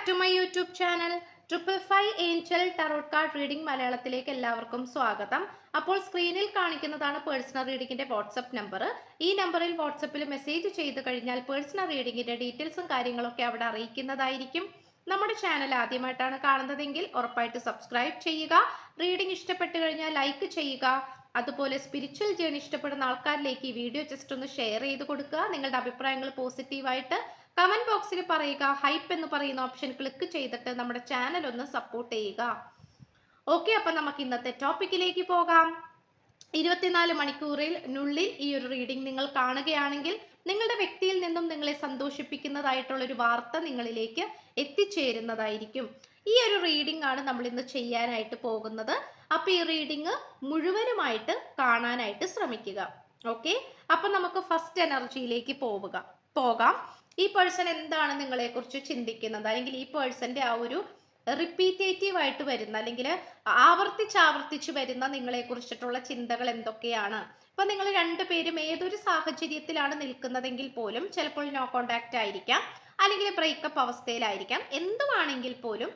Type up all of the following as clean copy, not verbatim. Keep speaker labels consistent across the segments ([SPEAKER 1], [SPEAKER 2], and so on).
[SPEAKER 1] To my YouTube channel triple five angel tarot card reading മലയാളത്തിലേക്ക് എല്ലാവർക്കും സ്വാഗതം. അപ്പോൾ സ്ക്രീനിൽ കാണിക്കുന്നതാണ് പേഴ്സണൽ റീഡിംഗിന്റെ വാട്സ്ആപ്പ് നമ്പർ. ഈ നമ്പറിൽ വാട്സ്ആപ്പിൽ മെസ്സേജ് ചെയ്ത് കഴിഞ്ഞാൽ പേഴ്സണൽ റീഡിംഗിന്റെ ഡീറ്റെയിൽസും കാര്യങ്ങളൊക്കെ അവിടെ അറിയിക്കുന്നതായിരിക്കും. നമ്മുടെ ചാനൽ ആദ്യമായിട്ടാണ് കാണുന്നതെങ്കിൽ ഉറപ്പായിട്ട് സബ്സ്ക്രൈബ് ചെയ്യുക. റീഡിംഗ് ഇഷ്ടപ്പെട്ടു കഴിഞ്ഞാൽ ലൈക്ക് ചെയ്യുക. അതുപോലെ സ്പിരിച്വൽ ജേണി ഇഷ്ടപ്പെടുന്ന ആൾക്കാരിലേക്ക് ഈ വീഡിയോ ജസ്റ്റ് ഒന്ന് ഷെയർ ചെയ്ത് കൊടുക്കുക. നിങ്ങളുടെ അഭിപ്രായങ്ങൾ പോസിറ്റീവായിട്ട് കമന്റ് ബോക്സിൽ പറയുക. ഹൈപ്പ് എന്ന് പറയുന്ന ഓപ്ഷൻ ക്ലിക്ക് ചെയ്തിട്ട് നമ്മുടെ ചാനൽ ഒന്ന് സപ്പോർട്ട് ചെയ്യുക. ഓക്കെ, അപ്പൊ നമുക്ക് ഇന്നത്തെ ടോപ്പിക്കിലേക്ക് പോകാം. 24 മണിക്കൂറിനുള്ളിൽ ഈ ഒരു റീഡിംഗ് നിങ്ങൾ കാണുകയാണെങ്കിൽ നിങ്ങളുടെ വ്യക്തിയിൽ നിന്നും നിങ്ങളെ സന്തോഷിപ്പിക്കുന്നതായിട്ടുള്ള ഒരു വാർത്ത നിങ്ങളിലേക്ക് എത്തിച്ചേരുന്നതായിരിക്കും. ഈ ഒരു റീഡിംഗ് ആണ് നമ്മൾ ഇന്ന് ചെയ്യാനായിട്ട് പോകുന്നത്. അപ്പൊ ഈ റീഡിംഗ് മുഴുവനുമായിട്ട് കാണാനായിട്ട് ശ്രമിക്കുക. ഓക്കെ, അപ്പൊ നമുക്ക് ഫസ്റ്റ് എനർജിയിലേക്ക് പോകാം. ഈ പേഴ്സൺ എന്താണ് നിങ്ങളെ കുറിച്ച് ചിന്തിക്കുന്നത്, അല്ലെങ്കിൽ ഈ പേഴ്സന്റെ ആ ഒരു റിപ്പീറ്റേറ്റീവ് ആയിട്ട് വരുന്ന അല്ലെങ്കിൽ ആവർത്തിച്ച് വരുന്ന നിങ്ങളെ കുറിച്ചിട്ടുള്ള ചിന്തകൾ എന്തൊക്കെയാണ്. ഇപ്പൊ നിങ്ങൾ രണ്ടുപേരും ഏതൊരു സാഹചര്യത്തിലാണ് നിൽക്കുന്നതെങ്കിൽ പോലും ചിലപ്പോൾ നോ കോണ്ടാക്ട് ആയിരിക്കാം, അല്ലെങ്കിൽ ബ്രേക്കപ്പ് അവസ്ഥയിലായിരിക്കാം. എന്തുവാണെങ്കിൽ പോലും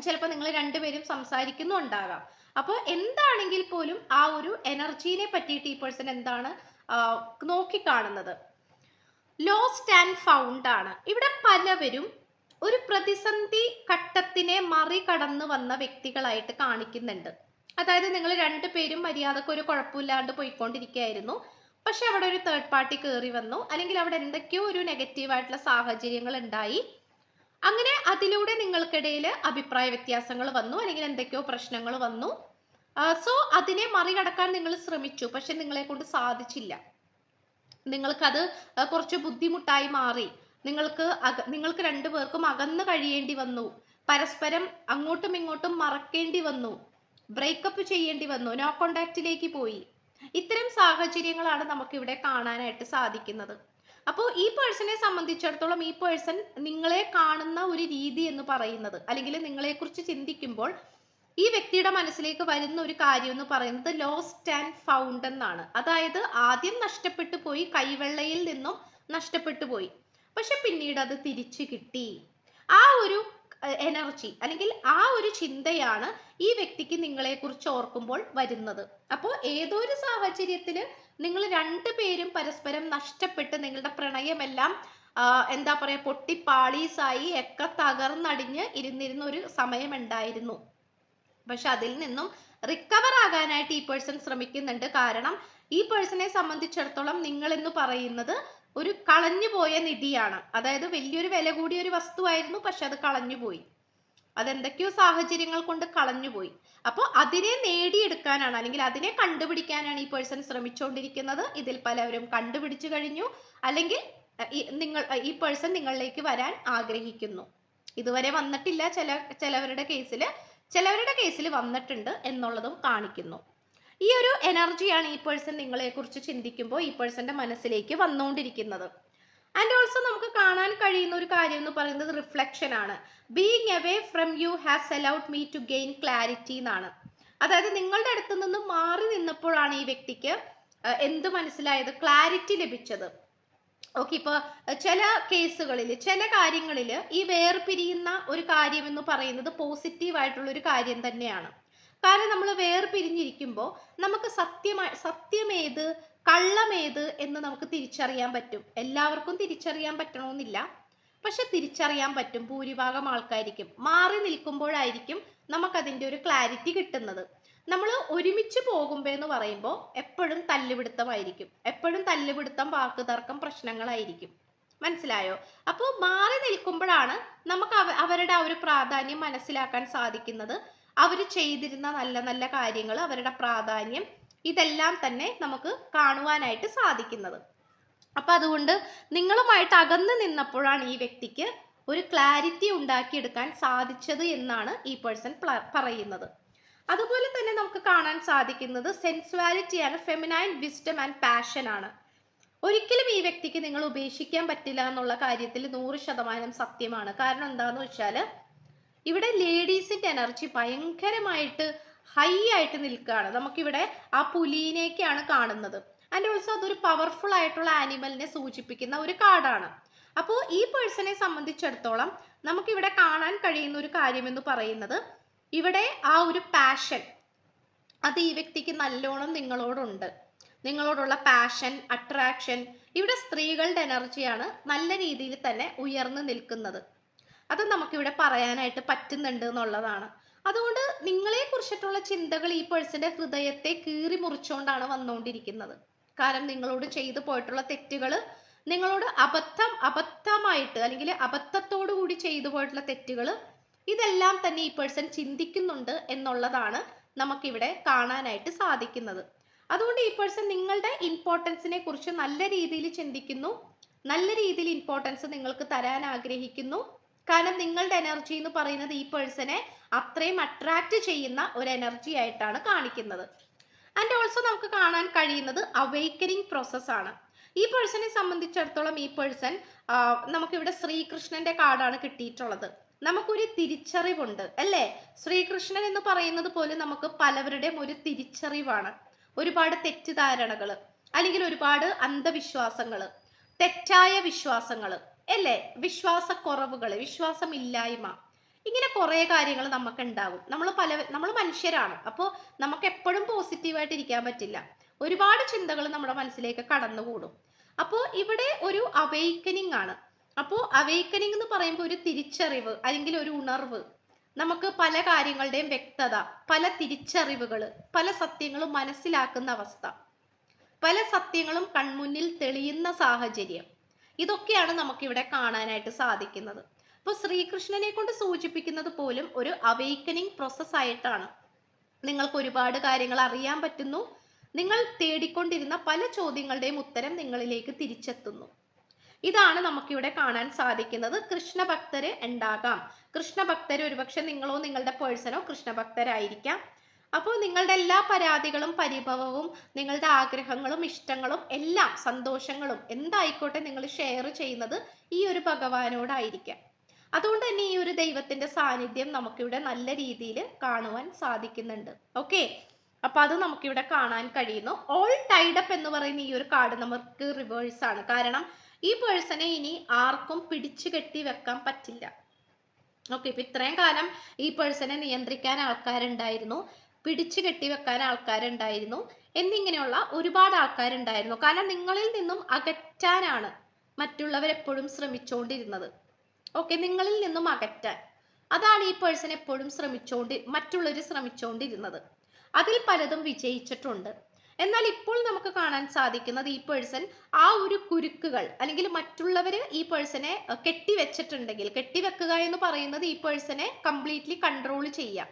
[SPEAKER 1] ചിലപ്പോൾ നിങ്ങൾ രണ്ടുപേരും സംസാരിക്കുന്നുണ്ടാകാം. അപ്പോൾ എന്താണെങ്കിൽ പോലും ആ ഒരു എനർജീനെ പറ്റിയിട്ട് ഈ പേഴ്സൺ എന്താണ് നോക്കിക്കാണുന്നത്, ലോസ്റ്റ് ആൻഡ് ഫൗണ്ട് ആണ്. ഇവിടെ പലവരും ഒരു പ്രതിസന്ധി ഘട്ടത്തിനെ മറികടന്ന് വന്ന വ്യക്തികളായിട്ട് കാണിക്കുന്നുണ്ട്. അതായത് നിങ്ങൾ രണ്ടുപേരും മര്യാദക്ക് ഒരു കുഴപ്പമില്ലാണ്ട് പോയിക്കൊണ്ടിരിക്കുകയായിരുന്നു, പക്ഷെ അവിടെ ഒരു തേർഡ് പാർട്ടി കയറി വന്നു, അല്ലെങ്കിൽ അവിടെ എന്തൊക്കെയോ ഒരു നെഗറ്റീവായിട്ടുള്ള സാഹചര്യങ്ങൾ ഉണ്ടായി. അങ്ങനെ അതിലൂടെ നിങ്ങൾക്കിടയിൽ അഭിപ്രായ വ്യത്യാസങ്ങൾ വന്നു, അല്ലെങ്കിൽ എന്തൊക്കെയോ പ്രശ്നങ്ങൾ വന്നു. സോ അതിനെ മറികടക്കാൻ നിങ്ങൾ ശ്രമിച്ചു, പക്ഷെ നിങ്ങളെ കൊണ്ട് സാധിച്ചില്ല. നിങ്ങൾക്കത് കുറച്ച് ബുദ്ധിമുട്ടായി മാറി. നിങ്ങൾക്ക് രണ്ടുപേർക്കും അകന്നു കഴിയേണ്ടി വന്നു, പരസ്പരം അങ്ങോട്ടും ഇങ്ങോട്ടും മറക്കേണ്ടി വന്നു, ബ്രേക്കപ്പ് ചെയ്യേണ്ടി വന്നു, നോ കോണ്ടാക്റ്റിലേക്ക് പോയി. ഇത്തരം സാഹചര്യങ്ങളാണ് നമുക്കിവിടെ കാണാനായിട്ട് സാധിക്കുന്നത്. അപ്പോൾ ഈ പേഴ്സണെ സംബന്ധിച്ചിടത്തോളം ഈ പേഴ്സൺ നിങ്ങളെ കാണുന്ന ഒരു രീതി എന്ന് പറയുന്നത്, അല്ലെങ്കിൽ നിങ്ങളെക്കുറിച്ച് ചിന്തിക്കുമ്പോൾ ഈ വ്യക്തിയുടെ മനസ്സിലേക്ക് വരുന്ന ഒരു കാര്യം എന്ന് പറയുന്നത് ലോസ്റ്റ് ആൻഡ് ഫൗണ്ട് എന്നാണ്. അതായത് ആദ്യം നഷ്ടപ്പെട്ടു പോയി, കൈവെള്ളയിൽ നിന്നും നഷ്ടപ്പെട്ടു പോയി, പക്ഷെ പിന്നീട് അത് തിരിച്ചു കിട്ടി. ആ ഒരു എനർജി അല്ലെങ്കിൽ ആ ഒരു ചിന്തയാണ് ഈ വ്യക്തിക്ക് നിങ്ങളെ കുറിച്ച് ഓർക്കുമ്പോൾ വരുന്നത്. അപ്പോൾ ഏതോ ഒരു സാഹചര്യത്തിൽ നിങ്ങൾ രണ്ടുപേരും പരസ്പരം നഷ്ടപ്പെട്ട് നിങ്ങളുടെ പ്രണയമെല്ലാം എന്താ പറയാ പൊട്ടിപ്പാളീസായി ഒക്കെ തകർന്നടിഞ്ഞ് ഇരുന്നിരുന്ന ഒരു സമയം ഉണ്ടായിരുന്നു. പക്ഷെ അതിൽ നിന്നും റിക്കവർ ആകാനായിട്ട് ഈ പേഴ്സൺ ശ്രമിക്കുന്നുണ്ട്. കാരണം ഈ പേഴ്സണെ സംബന്ധിച്ചിടത്തോളം നിങ്ങൾ എന്ന് പറയുന്നത് ഒരു കളഞ്ഞുപോയ നിധിയാണ്. അതായത് വലിയൊരു വില കൂടിയ ഒരു വസ്തുവായിരുന്നു, പക്ഷെ അത് കളഞ്ഞുപോയി. അതെന്തൊക്കെയോ സാഹചര്യങ്ങൾ കൊണ്ട് കളഞ്ഞുപോയി. അപ്പോൾ അതിനെ നേടിയെടുക്കാനാണ്, അല്ലെങ്കിൽ അതിനെ കണ്ടുപിടിക്കാനാണ് ഈ പേഴ്സൺ ശ്രമിച്ചുകൊണ്ടിരിക്കുന്നത്. ഇതിൽ പലവരും കണ്ടുപിടിച്ചു കഴിഞ്ഞു, അല്ലെങ്കിൽ ഈ പേഴ്സൺ നിങ്ങളിലേക്ക് വരാൻ ആഗ്രഹിക്കുന്നു. ഇതുവരെ വന്നിട്ടില്ല, ചിലവരുടെ കേസിൽ വന്നിട്ടുണ്ട് എന്നുള്ളതും കാണിക്കുന്നു. ഈ ഒരു എനർജിയാണ് ഈ പേഴ്സൺ നിങ്ങളെ കുറിച്ച് ചിന്തിക്കുമ്പോൾ ഈ പേഴ്സന്റെ മനസ്സിലേക്ക് വന്നുകൊണ്ടിരിക്കുന്നത്. ആൻഡ് ഓൾസോ നമുക്ക് കാണാൻ കഴിയുന്ന ഒരു കാര്യം എന്ന് പറയുന്നത് റിഫ്ലക്ഷൻ ആണ്. Being away from you has allowed me to gain clarity എന്നാണ്. അതായത് നിങ്ങളുടെ അടുത്ത് നിന്നും മാറി നിന്നപ്പോഴാണ് ഈ വ്യക്തിക്ക് എന്ത് മനസ്സിലായത്, ക്ലാരിറ്റി ലഭിച്ചത്. ഓക്കെ, ഇപ്പൊ ചില കേസുകളിൽ ചില കാര്യങ്ങളിൽ ഈ വേർപിരിയുന്ന ഒരു കാര്യം എന്ന് പറയുന്നത് പോസിറ്റീവ് ആയിട്ടുള്ള ഒരു കാര്യം തന്നെയാണ്. കാരണം നമ്മൾ വേർപിരിഞ്ഞിരിക്കുമ്പോൾ നമുക്ക് സത്യമേത് കള്ളമേത് എന്ന് നമുക്ക് തിരിച്ചറിയാൻ പറ്റും. എല്ലാവർക്കും തിരിച്ചറിയാൻ പറ്റണമെന്നില്ല, പക്ഷെ തിരിച്ചറിയാൻ പറ്റും. ഭൂരിഭാഗം ആൾക്കാർക്കും മാറി നിൽക്കുമ്പോഴായിരിക്കും നമുക്കതിൻ്റെ ഒരു ക്ലാരിറ്റി കിട്ടുന്നത്. നമ്മൾ ഒരുമിച്ച് പോകുമ്പോ എന്ന് പറയുമ്പോൾ എപ്പോഴും തല്ലുപിടുത്തമായിരിക്കും, എപ്പോഴും തല്ലുപിടുത്തം, വാക്കുതർക്കം, പ്രശ്നങ്ങളായിരിക്കും. മനസ്സിലായോ? അപ്പോൾ മാറി നിൽക്കുമ്പോഴാണ് നമുക്ക് അവരുടെ ആ ഒരു പ്രാധാന്യം മനസ്സിലാക്കാൻ സാധിക്കുന്നത്. അവർ ചെയ്തിരുന്ന നല്ല നല്ല കാര്യങ്ങൾ, അവരുടെ പ്രാധാന്യം, ഇതെല്ലാം തന്നെ നമുക്ക് കാണുവാനായിട്ട് സാധിക്കുന്നത്. അപ്പൊ അതുകൊണ്ട് നിങ്ങളുമായിട്ട് അകന്നു നിന്നപ്പോഴാണ് ഈ വ്യക്തിക്ക് ഒരു ക്ലാരിറ്റി ഉണ്ടാക്കിയെടുക്കാൻ സാധിച്ചത് എന്നാണ് ഈ പേഴ്സൺ പറയുന്നത്. അതുപോലെ തന്നെ നമുക്ക് കാണാൻ സാധിക്കുന്നത് സെൻസുവാലിറ്റിയാണ്, ഫെമിനൈൻ വിസ്ഡം ആൻഡ് പാഷൻ ആണ്. ഒരിക്കലും ഈ വ്യക്തിക്ക് നിങ്ങൾ ഉപേക്ഷിക്കാൻ പറ്റില്ല എന്നുള്ള കാര്യത്തിൽ 100% സത്യമാണ്. കാരണം എന്താന്ന് വെച്ചാൽ ഇവിടെ ലേഡീസിന്റെ എനർജി ഭയങ്കരമായിട്ട് ഹൈ ആയിട്ട് നിൽക്കുകയാണ്. നമുക്കിവിടെ ആ പുലിനെയൊക്കെയാണ് കാണുന്നത്. ആൻഡ് ഓൾസോ അതൊരു പവർഫുൾ ആയിട്ടുള്ള ആനിമലിനെ സൂചിപ്പിക്കുന്ന ഒരു കാർഡാണ്. അപ്പോൾ ഈ പേഴ്സണെ സംബന്ധിച്ചിടത്തോളം നമുക്കിവിടെ കാണാൻ കഴിയുന്ന ഒരു കാര്യം എന്ന് പറയുന്നത്, ഇവിടെ ആ ഒരു പാഷൻ അത് ഈ വ്യക്തിക്ക് നല്ലോണം നിങ്ങളോടുണ്ട്. നിങ്ങളോടുള്ള പാഷൻ, അട്രാക്ഷൻ, ഇവിടെ സ്ത്രീകളുടെ എനർജിയാണ് നല്ല രീതിയിൽ തന്നെ ഉയർന്നു നിൽക്കുന്നത്. അത് നമുക്കിവിടെ പറയാനായിട്ട് പറ്റുന്നുണ്ട് എന്നുള്ളതാണ്. അതുകൊണ്ട് നിങ്ങളെ കുറിച്ചിട്ടുള്ള ചിന്തകൾ ഈ പേഴ്സന്റെ ഹൃദയത്തെ കീറി മുറിച്ചുകൊണ്ടാണ് വന്നുകൊണ്ടിരിക്കുന്നത്. കാരണം നിങ്ങളോട് ചെയ്തു പോയിട്ടുള്ള തെറ്റുകൾ, നിങ്ങളോട് അബദ്ധമായിട്ട് അല്ലെങ്കിൽ അബദ്ധത്തോടു കൂടി ചെയ്തു പോയിട്ടുള്ള തെറ്റുകൾ, ഇതെല്ലാം തന്നെ ഈ പേഴ്സൺ ചിന്തിക്കുന്നുണ്ട് എന്നുള്ളതാണ് നമുക്കിവിടെ കാണാനായിട്ട് സാധിക്കുന്നത്. അതുകൊണ്ട് ഈ പേഴ്സൺ നിങ്ങളുടെ ഇമ്പോർട്ടൻസിനെ കുറിച്ച് നല്ല രീതിയിൽ ചിന്തിക്കുന്നു, നല്ല രീതിയിൽ ഇമ്പോർട്ടൻസ് നിങ്ങൾക്ക് തരാൻ ആഗ്രഹിക്കുന്നു. കാരണം നിങ്ങളുടെ എനർജി എന്ന് പറയുന്നത് ഈ പേഴ്സണെ അത്രയും അട്രാക്ട് ചെയ്യുന്ന ഒരു എനർജി ആയിട്ടാണ് കാണിക്കുന്നത്. ആൻഡ് ഓൾസോ നമുക്ക് കാണാൻ കഴിയുന്നത് അവേക്കനിങ് പ്രോസസ്സാണ്. ഈ പേഴ്സണെ സംബന്ധിച്ചിടത്തോളം ഈ പേഴ്സൺ, നമുക്കിവിടെ ശ്രീകൃഷ്ണന്റെ കാർഡാണ് കിട്ടിയിട്ടുള്ളത്. നമുക്കൊരു തിരിച്ചറിവുണ്ട് അല്ലേ? ശ്രീകൃഷ്ണൻ എന്ന് പറയുന്നത് പോലും നമുക്ക് പലവരുടെയും ഒരു തിരിച്ചറിവാണ്. ഒരുപാട് തെറ്റിദ്ധാരണകൾ, അല്ലെങ്കിൽ ഒരുപാട് അന്ധവിശ്വാസങ്ങൾ, തെറ്റായ വിശ്വാസങ്ങൾ അല്ലേ, വിശ്വാസക്കുറവുകൾ, വിശ്വാസമില്ലായ്മ, ഇങ്ങനെ കുറേ കാര്യങ്ങൾ നമുക്ക് ഉണ്ടാവും. നമ്മൾ മനുഷ്യരാണ്. അപ്പോൾ നമുക്ക് എപ്പോഴും പോസിറ്റീവായിട്ട് ഇരിക്കാൻ പറ്റില്ല. ഒരുപാട് ചിന്തകൾ നമ്മുടെ മനസ്സിലേക്ക് കടന്നുകൂടും. അപ്പോൾ ഇവിടെ ഒരു അവേക്കനിങ് ആണ്. അപ്പോൾ അവേക്കനിങ് എന്ന് പറയുമ്പോൾ ഒരു തിരിച്ചറിവ് അല്ലെങ്കിൽ ഒരു ഉണർവ്, നമുക്ക് പല കാര്യങ്ങളുടെയും വ്യക്തത, പല തിരിച്ചറിവുകൾ, പല സത്യങ്ങളും മനസ്സിലാക്കുന്ന അവസ്ഥ, പല സത്യങ്ങളും കൺമുന്നിൽ തെളിയുന്ന സാഹചര്യം, ഇതൊക്കെയാണ് നമുക്കിവിടെ കാണാനായിട്ട് സാധിക്കുന്നത്. അപ്പോൾ ശ്രീകൃഷ്ണനെ കൊണ്ട് സൂചിപ്പിക്കുന്നത് പോലും ഒരു അവേക്കനിങ് പ്രോസസ് ആയിട്ടാണ്. നിങ്ങൾക്ക് ഒരുപാട് കാര്യങ്ങൾ അറിയാൻ പറ്റുന്നു. നിങ്ങൾ തേടിക്കൊണ്ടിരുന്ന പല ചോദ്യങ്ങളുടെയും ഉത്തരം നിങ്ങളിലേക്ക് തിരിച്ചെത്തുന്നു. ഇതാണ് നമുക്കിവിടെ കാണാൻ സാധിക്കുന്നത്. കൃഷ്ണഭക്തര് ഉണ്ടാകാം. കൃഷ്ണഭക്തര് ഒരുപക്ഷെ നിങ്ങളോ നിങ്ങളുടെ പേഴ്സണോ കൃഷ്ണഭക്തരായിരിക്കാം. അപ്പോൾ നിങ്ങളുടെ എല്ലാ പരാതികളും പരിഭവവും, നിങ്ങളുടെ ആഗ്രഹങ്ങളും ഇഷ്ടങ്ങളും എല്ലാം, സന്തോഷങ്ങളും എന്തായിക്കോട്ടെ, നിങ്ങൾ ഷെയർ ചെയ്യുന്നത് ഈ ഒരു ഭഗവാനോടായിരിക്കാം. അതുകൊണ്ട് തന്നെ ഈ ഒരു ദൈവത്തിന്റെ സാന്നിധ്യം നമുക്കിവിടെ നല്ല രീതിയിൽ കാണുവാൻ സാധിക്കുന്നുണ്ട്. ഓക്കെ, അപ്പൊ അത് നമുക്കിവിടെ കാണാൻ കഴിയുന്നു. ഓൾ ടൈഡപ്പ് എന്ന് പറയുന്ന ഈ ഒരു കാർഡ് നമുക്ക് റിവേഴ്സ് ആണ്. കാരണം ഈ പേഴ്സണെ ഇനി ആർക്കും പിടിച്ചു കെട്ടി വെക്കാൻ പറ്റില്ല. ഓക്കെ, ഇപ്പൊ ഇത്രയും കാലം ഈ പേഴ്സണെ നിയന്ത്രിക്കാൻ ആൾക്കാരുണ്ടായിരുന്നു, പിടിച്ചു കെട്ടി വെക്കാൻ ആൾക്കാരുണ്ടായിരുന്നു, എന്നിങ്ങനെയുള്ള ഒരുപാട് ആൾക്കാരുണ്ടായിരുന്നു. കാരണം നിങ്ങളിൽ നിന്നും അകറ്റാനാണ് മറ്റുള്ളവരെപ്പോഴും ശ്രമിച്ചുകൊണ്ടിരുന്നത്. ഓക്കെ, നിങ്ങളിൽ നിന്നും അകറ്റാൻ, അതാണ് ഈ പേഴ്സൺ എപ്പോഴും മറ്റുള്ളവർ ശ്രമിച്ചുകൊണ്ടിരുന്നത്. അതിൽ പലതും വിജയിച്ചിട്ടുണ്ട്. എന്നാൽ ഇപ്പോൾ നമുക്ക് കാണാൻ സാധിക്കുന്നത് ഈ പേഴ്സൺ ആ ഒരു കുരുക്കുകൾ, അല്ലെങ്കിൽ മറ്റുള്ളവർ ഈ പേഴ്സണെ കെട്ടിവെച്ചിട്ടുണ്ടെങ്കിൽ, കെട്ടിവെക്കുക എന്ന് പറയുന്നത് ഈ പേഴ്സണെ കംപ്ലീറ്റ്ലി കൺട്രോൾ ചെയ്യാം,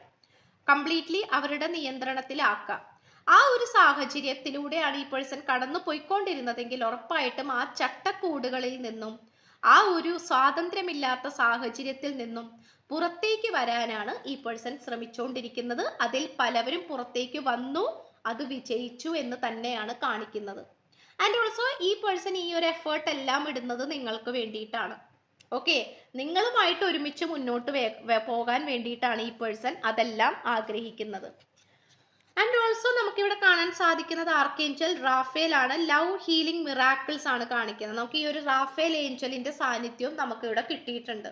[SPEAKER 1] കംപ്ലീറ്റ്ലി അവരുടെ നിയന്ത്രണത്തിലാക്കാം. ആ ഒരു സാഹചര്യത്തിലൂടെയാണ് ഈ പേഴ്സൺ കടന്നു പോയിക്കൊണ്ടിരുന്നതെങ്കിൽ ഉറപ്പായിട്ടും ആ ചട്ടക്കൂടുകളിൽ നിന്നും, ആ ഒരു സ്വാതന്ത്ര്യമില്ലാത്ത സാഹചര്യത്തിൽ നിന്നും പുറത്തേക്ക് വരാനാണ് ഈ പേഴ്സൺ ശ്രമിച്ചുകൊണ്ടിരിക്കുന്നത്. അതിൽ പലവരും പുറത്തേക്ക് വന്നു, അത് വിജയിച്ചു എന്ന് തന്നെയാണ് കാണിക്കുന്നത്. ആൻഡ് ഓൾസോ ഈ പേഴ്സൺ ഈ ഒരു എഫേർട്ട് എല്ലാം ഇടുന്നത് നിങ്ങൾക്ക് വേണ്ടിയിട്ടാണ്. ഓക്കെ, നിങ്ങളുമായിട്ട് ഒരുമിച്ച് മുന്നോട്ട് പോകാൻ വേണ്ടിയിട്ടാണ് ഈ പേഴ്സൺ അതെല്ലാം ആഗ്രഹിക്കുന്നത്. ആൻഡ് ഓൾസോ നമുക്കിവിടെ കാണാൻ സാധിക്കുന്നത് ആർക്കേഞ്ചൽ റാഫേൽ ആണ്. ലവ് ഹീലിംഗ് മിറാക്കിൾസ് ആണ് കാണിക്കുന്നത്. നമുക്ക് ഈ ഒരു റാഫേൽ ഏഞ്ചലിന്റെ സാന്നിധ്യവും നമുക്കിവിടെ കിട്ടിയിട്ടുണ്ട്.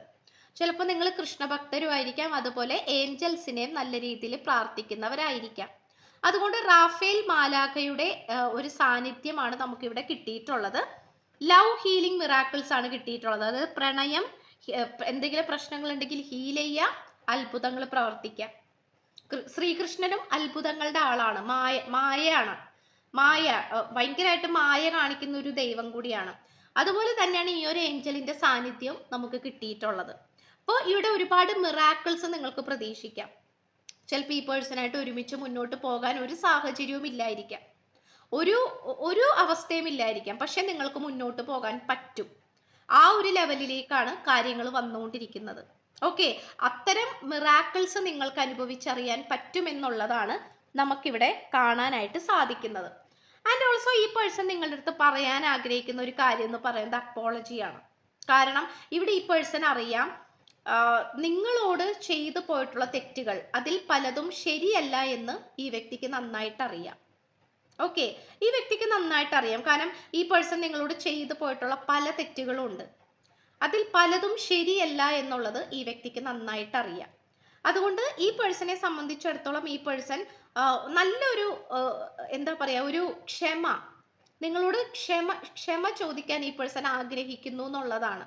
[SPEAKER 1] ചിലപ്പോൾ നിങ്ങൾ കൃഷ്ണഭക്തരുമായിരിക്കാം, അതുപോലെ ഏഞ്ചൽസിനെയും നല്ല രീതിയിൽ പ്രാർത്ഥിക്കുന്നവരായിരിക്കാം. അതുകൊണ്ട് റാഫേൽ മാലാഖയുടെ ഒരു സാന്നിധ്യമാണ് നമുക്കിവിടെ കിട്ടിയിട്ടുള്ളത്. ലവ് ഹീലിംഗ് മിറാക്കിൾസ് ആണ് കിട്ടിയിട്ടുള്ളത്. അതായത് പ്രണയം, എന്തെങ്കിലും പ്രശ്നങ്ങൾ ഉണ്ടെങ്കിൽ ഹീൽ ചെയ്യുക, അത്ഭുതങ്ങൾ പ്രവർത്തിക്കാം. ശ്രീകൃഷ്ണനും അത്ഭുതങ്ങളുടെ ആളാണ്, മായയാണ്. ഭയങ്കരമായിട്ട് മായ കാണിക്കുന്ന ഒരു ദൈവം കൂടിയാണ്. അതുപോലെ തന്നെയാണ് ഈ ഒരു ഏഞ്ചലിന്റെ സാന്നിധ്യം നമുക്ക് കിട്ടിയിട്ടുള്ളത്. അപ്പോൾ ഇവിടെ ഒരുപാട് മിറാക്കിൾസ് നിങ്ങൾക്ക് പ്രതീക്ഷിക്കാം. ചിലപ്പോൾ ഈ പേഴ്സണായിട്ട് ഒരുമിച്ച് മുന്നോട്ട് പോകാൻ ഒരു സാഹചര്യവും ഇല്ലായിരിക്കാം, ഒരു അവസ്ഥയും ഇല്ലായിരിക്കാം, പക്ഷെ നിങ്ങൾക്ക് മുന്നോട്ട് പോകാൻ പറ്റും. ആ ഒരു ലെവലിലേക്കാണ് കാര്യങ്ങൾ വന്നുകൊണ്ടിരിക്കുന്നത്. ഓക്കെ, അത്തരം മിറാക്കിൾസ് നിങ്ങൾക്ക് അനുഭവിച്ചറിയാൻ പറ്റുമെന്നുള്ളതാണ് നമുക്കിവിടെ കാണാനായിട്ട് സാധിക്കുന്നത്. ആൻഡ് ഓൾസോ ഈ പേഴ്സൺ നിങ്ങളുടെ അടുത്ത് പറയാൻ ആഗ്രഹിക്കുന്ന ഒരു കാര്യം എന്ന് പറയുന്നത് അപ്പോളജിയാണ്. കാരണം ഇവിടെ ഈ പേഴ്സൺ അറിയാം നിങ്ങളോട് ചെയ്തു പോയിട്ടുള്ള തെറ്റുകൾ, അതിൽ പലതും ശരിയല്ല എന്ന് ഈ വ്യക്തിക്ക് നന്നായിട്ട് അറിയാം. ഓക്കെ, ഈ വ്യക്തിക്ക് നന്നായിട്ട് അറിയാം. കാരണം ഈ പേഴ്സൺ നിങ്ങളോട് ചെയ്തു പോയിട്ടുള്ള പല തെറ്റുകളും ഉണ്ട്. അതിൽ പലതും ശരിയല്ല എന്നുള്ളത് ഈ വ്യക്തിക്ക് നന്നായിട്ട് അറിയാം. അതുകൊണ്ട് ഈ പേഴ്സണെ സംബന്ധിച്ചിടത്തോളം ഈ പേഴ്സൺ നല്ലൊരു എന്താ പറയാ, ഒരു ക്ഷമ, നിങ്ങളോട് ക്ഷമ ചോദിക്കാൻ ഈ പേഴ്സൺ ആഗ്രഹിക്കുന്നു എന്നുള്ളതാണ്.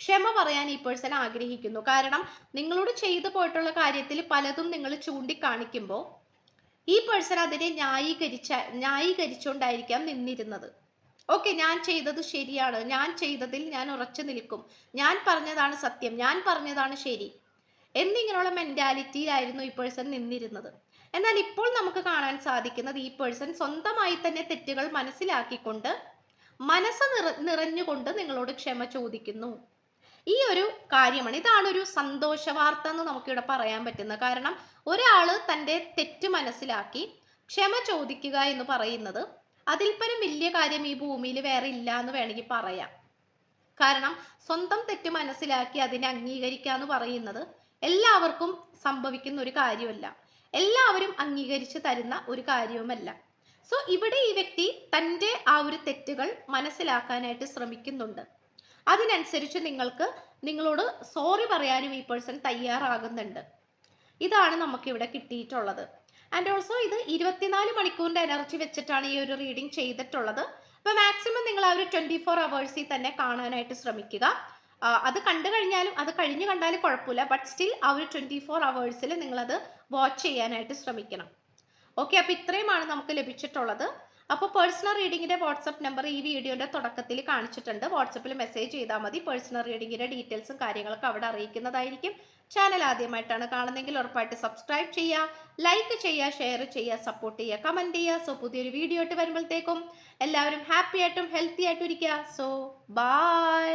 [SPEAKER 1] ക്ഷമ പറയാൻ ഈ പേഴ്സൺ ആഗ്രഹിക്കുന്നു. കാരണം നിങ്ങളോട് ചെയ്തു പോയിട്ടുള്ള കാര്യത്തിൽ പലതും നിങ്ങൾ ചൂണ്ടിക്കാണിക്കുമ്പോൾ ഈ പേഴ്സൺ അതിനെ ന്യായീകരിച്ചുകൊണ്ടായിരിക്കാം നിന്നിരുന്നത്. ഓക്കെ, ഞാൻ ചെയ്തത് ശരിയാണ്, ഞാൻ ചെയ്തതിൽ ഞാൻ ഉറച്ചു നിൽക്കും, ഞാൻ പറഞ്ഞതാണ് സത്യം, ഞാൻ പറഞ്ഞതാണ് ശരി എന്നിങ്ങനെയുള്ള മെന്റാലിറ്റിയിലായിരുന്നു ഈ പേഴ്സൺ നിന്നിരുന്നത്. എന്നാൽ ഇപ്പോൾ നമുക്ക് കാണാൻ സാധിക്കുന്നത് ഈ പേഴ്സൺ സ്വന്തമായി തന്നെ തെറ്റുകൾ മനസ്സിലാക്കിക്കൊണ്ട് മനസ്സ് നിറഞ്ഞുകൊണ്ട് നിങ്ങളോട് ക്ഷമ ചോദിക്കുന്നു. ഈ ഒരു കാര്യമാണ്, ഇതാണ് ഒരു സന്തോഷ വാർത്ത എന്ന് നമുക്കിവിടെ പറയാൻ പറ്റുന്നത്. കാരണം ഒരാള് തൻ്റെ തെറ്റ് മനസ്സിലാക്കി ക്ഷമ ചോദിക്കുക എന്ന് പറയുന്നത് അതിൽ പരം വലിയ കാര്യം ഈ ഭൂമിയിൽ വേറെ ഇല്ല എന്ന് വേണമെങ്കിൽ പറയാം. കാരണം സ്വന്തം തെറ്റ് മനസ്സിലാക്കി അതിനെ അംഗീകരിക്കുക എന്ന് പറയുന്നത് എല്ലാവർക്കും സംഭവിക്കുന്ന ഒരു കാര്യമല്ല, എല്ലാവരും അംഗീകരിച്ച് തരുന്ന ഒരു കാര്യവുമല്ല. സോ ഇവിടെ ഈ വ്യക്തി തൻ്റെ ആ ഒരു തെറ്റുകൾ മനസ്സിലാക്കാനായിട്ട് ശ്രമിക്കുന്നുണ്ട്. അതിനനുസരിച്ച് നിങ്ങളോട് സോറി പറയാനും ഈ പേഴ്സൺ തയ്യാറാകുന്നുണ്ട്. ഇതാണ് നമുക്കിവിടെ കിട്ടിയിട്ടുള്ളത്. ആൻഡ് ഓൾസോ ഇത് 24 മണിക്കൂറിന്റെ എനർജി വെച്ചിട്ടാണ് ഈ ഒരു റീഡിംഗ് ചെയ്തിട്ടുള്ളത്. അപ്പോൾ മാക്സിമം നിങ്ങൾ ആ ഒരു 24 അവേഴ്സിൽ തന്നെ കാണാനായിട്ട് ശ്രമിക്കുക. അത് കണ്ടു കഴിഞ്ഞാലും അത് കഴിഞ്ഞ് കണ്ടാലും കുഴപ്പമില്ല, ബട്ട് സ്റ്റിൽ ആ ഒരു 24 അവേഴ്സിൽ നിങ്ങളത് വാച്ച് ചെയ്യാനായിട്ട് ശ്രമിക്കണം. ഓക്കെ, അപ്പോൾ ഇത്രയുമാണ് നമുക്ക് ലഭിച്ചിട്ടുള്ളത്. അപ്പോൾ പേഴ്സണൽ റീഡിങ്ങിന്റെ വാട്സപ്പ് നമ്പർ ഈ വീഡിയോയുടെ തുടക്കത്തിൽ കാണിച്ചിട്ടുണ്ട്. വാട്സപ്പിൽ മെസ്സേജ് ചെയ്താൽ മതി. പേഴ്സണൽ റീഡിങ്ങിന്റെ ഡീറ്റെയിൽസും കാര്യങ്ങളൊക്കെ അവിടെ അറിയിക്കുന്നതായിരിക്കും. ചാനൽ ആദ്യമായിട്ടാണ് കാണുന്നതെങ്കിൽ ഉറപ്പായിട്ട് സബ്സ്ക്രൈബ് ചെയ്യുക, ലൈക്ക് ചെയ്യുക, ഷെയർ ചെയ്യുക, സപ്പോർട്ട് ചെയ്യുക, കമന്റ് ചെയ്യുക. സോ പുതിയൊരു വീഡിയോ ആയിട്ട് വരുമ്പോഴത്തേക്കും എല്ലാവരും ഹാപ്പി ആയിട്ടും ഹെൽത്തി ആയിട്ടും ഇരിക്കുക. So by.